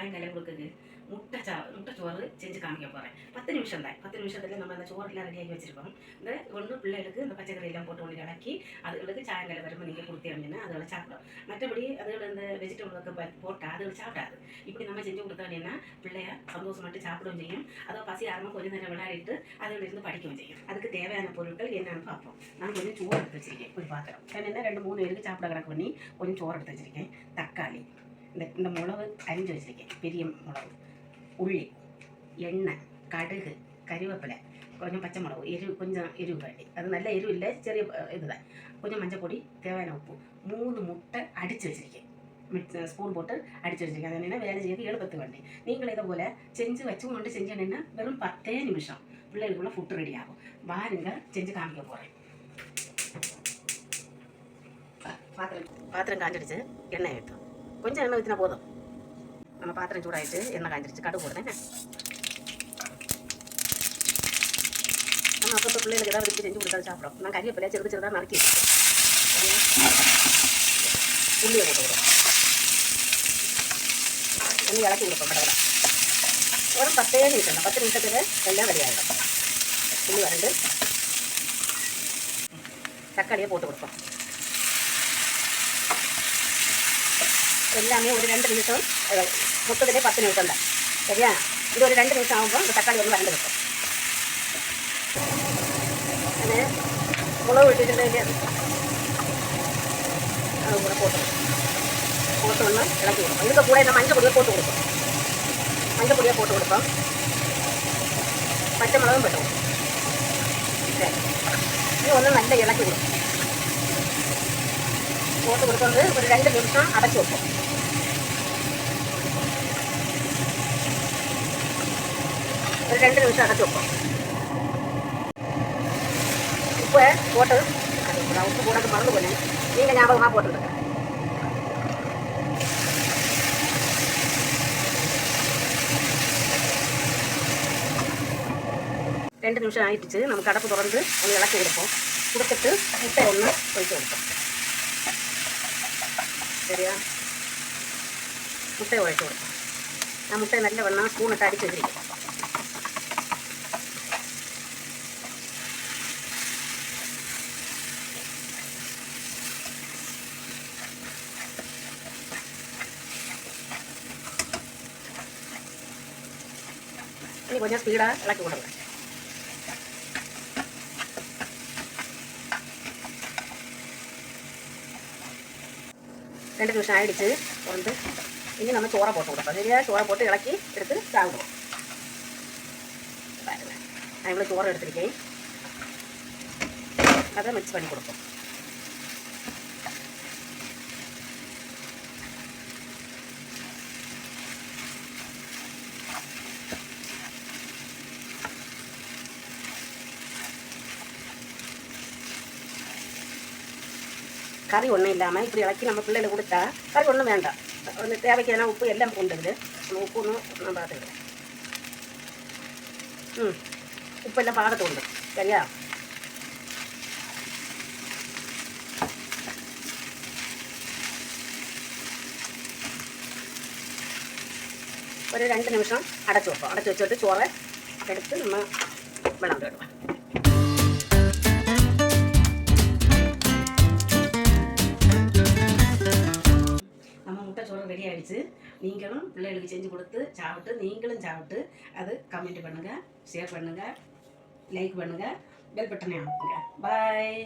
சாயங்காலம் கொடுக்குது முட்டை சோறு செஞ்சு காமிக்க போகிறேன். 10 நிமிஷம் தான். 10 நிமிஷத்துல நம்ம அந்த சோறுலாம் ரெடியாகி வச்சுருக்கோம். இந்த ஒன்று பிள்ளைகளுக்கு இந்த பச்சைக்கறியெல்லாம் போட்டு ஒன்று இறக்கி அதுகளுக்கு சாயங்காலம் வரும்போது நீங்கள் கொடுத்தீங்கன்னா அதுகளை சாப்பிடும். மற்றபடி அதுகளை இந்த வெஜிடபிள் போட்டால் அதுகளை சாப்பிடாது. இப்படி நம்ம செஞ்சு கொடுத்தோம்னா பிள்ளைய சந்தோஷமாட்டு சாப்பிடவும் செய்யும். அதை பசி ஆரம்பம் கொஞ்சம் நேரம் விளையாடிட்டு அதிலிருந்து படிக்கவும் செய்யும். அதுக்கு தேவையான பொருட்கள் என்னென்னு பார்ப்போம். நான் கொஞ்சம் சோறு எடுத்து வச்சுருக்கேன், கொஞ்சம் பாத்திரம். என்ன 2-3 பேருக்கு சாப்பிட கணக்கு பண்ணி கொஞ்சம் சோறு எடுத்து வச்சுருக்கேன். தக்காளி, இந்த மிளகு அரிஞ்சு வச்சுருக்கேன், பெரிய மிளகு, உள்ளி, எண்ணெய், கடுகு, கறிவேப்பிலை, கொஞ்சம் பச்சை மிளகு, கொஞ்சம் எரிவு காட்டி, அது நல்ல எரிவு இல்லை, சரி இதுதான். கொஞ்சம் மஞ்சள் பொடி, தேவையான உப்பு, 3 முட்டை அடித்து வச்சுருக்கேன். ஸ்பூன் போட்டு அடித்து வச்சுருக்கேன். அது என்னென்னா வேலை செய்யறது 7-10 வண்டி. நீங்களும் இதை போல் செஞ்சு வச்சு கொண்டு செஞ்சேன்னா வெறும் 10 நிமிஷம் பிள்ளைகளுக்குள்ள ஃபுட்டு ரெடி ஆகும். வாருங்க செஞ்சு காமிக்க போகிறேன். பாத்திரம் காஞ்சிடுச்சு, எண்ணெய் ஊற்றும். கொஞ்சம் எண்ணெய் ஊற்றினா போதும். நம்ம பாத்திரம் சூடாகிட்டு எண்ணெய் காய்ஞ்சிருச்சு, கடுகு போடுறேன். நம்ம அப்போ பிள்ளைகளுக்கு ஏதாவது வச்சு செஞ்சு கொடுத்தா சாப்பிடும். நான் கறிவேப்பிலை சிறுதாக நறுக்கி உள்ளியை போட்டு விடுவோம். கொஞ்சம் இறக்கி கொடுப்போம். கடவுளை ஒரு 10 நிமிஷம் தான். 10 நிமிஷத்துக்கு எல்லாம் ரெடி ஆகிடும். உள்ளி வறண்டு தக்காளியை போட்டு கொடுப்போம். எல்லாமே ஒரு 2 நிமிஷம், மொத்தத்திலே 10 நிமிஷம் தான். சரியா? இது ஒரு 2 நிமிஷம் ஆகும்போது இந்த தக்காளி வந்து வறண்டு இருக்கும். அது உழவு விட்டுட்டு இல்லையா, அது கூட போட்டோம்னா இறக்கி கொடுப்போம். இதுக்கு கூட இந்த மஞ்சள் பொடியை போட்டு கொடுப்போம். மஞ்சள் பொடியை போட்டு கொடுப்போம். பச்சை மிளகும் போட்டு கொடுப்போம். சரி, இது ஒன்று நல்லா இறக்கி கொடுப்போம். போட்டு கொடுத்து வந்து ஒரு 2 நிமிஷம் அடைச்சி வைப்போம். ஒரு 2 நிமிஷம் அடைச்சி வைப்போம். உப்பை போட்டு உப்பு போட்டு மறந்து போனேன், நீங்கள் ஞாபகமாக போட்டுருங்க. ரெண்டு நிமிஷம் ஆயிடுச்சு. நம்ம கடப்பு திறந்து ஒன்று இலக்கி கொடுப்போம். கொடுத்துட்டு முட்டை ஒன்று ஒழிச்சு கொடுப்போம். சரியா? முட்டையை உழைச்சி கொடுப்போம். நான் முட்டை நல்ல வேணால் ஸ்பூனை அடிச்சு வச்சிருக்கேன். இனி கொஞ்சம் ஸ்பீடாக இலக்கி கொடுங்க. ரெண்டு நிமிஷம் ஆகிடுச்சு. வந்து இனி நம்ம சோறை போட்டு கொடுப்போம். சரியா? சோறை போட்டு இலக்கி எடுத்து சாப்பிடுவோம். பாருங்க, நான் இவ்வளோ சோறை எடுத்துருக்கேன். அதை மிக்ஸ் பண்ணி கொடுப்போம். கறி ஒன்றும் இல்லாமல் இப்படி இலக்கி நம்ம பிள்ளைகளுக்கு கொடுத்தா கறி ஒன்றும் வேண்டாம். அந்த தேவைக்கான உப்பு எல்லாம் கொண்டுக்குது. நம்ம உப்பு ஒன்றும் நான் பார்த்துக்கிறேன். உப்பு எல்லாம் பாகத்தை உண்டு. சரியா? ஒரு 2 நிமிஷம் அடைச்சி வைப்போம். அடைச்சி வச்சுட்டு சோறை எடுத்து நம்ம விளம்பு விடுவோம். ரெடி ஆகிடுச்சு. நீங்களும் பிள்ளைகளுக்கு செஞ்சு கொடுத்து சாப்பிட்டு நீங்களும் சாப்பிட்டு அது கமெண்ட் பண்ணுங்கள், ஷேர் பண்ணுங்கள், லைக் பண்ணுங்கள், பெல் பட்டனை அமுக்குங்க. பாய்.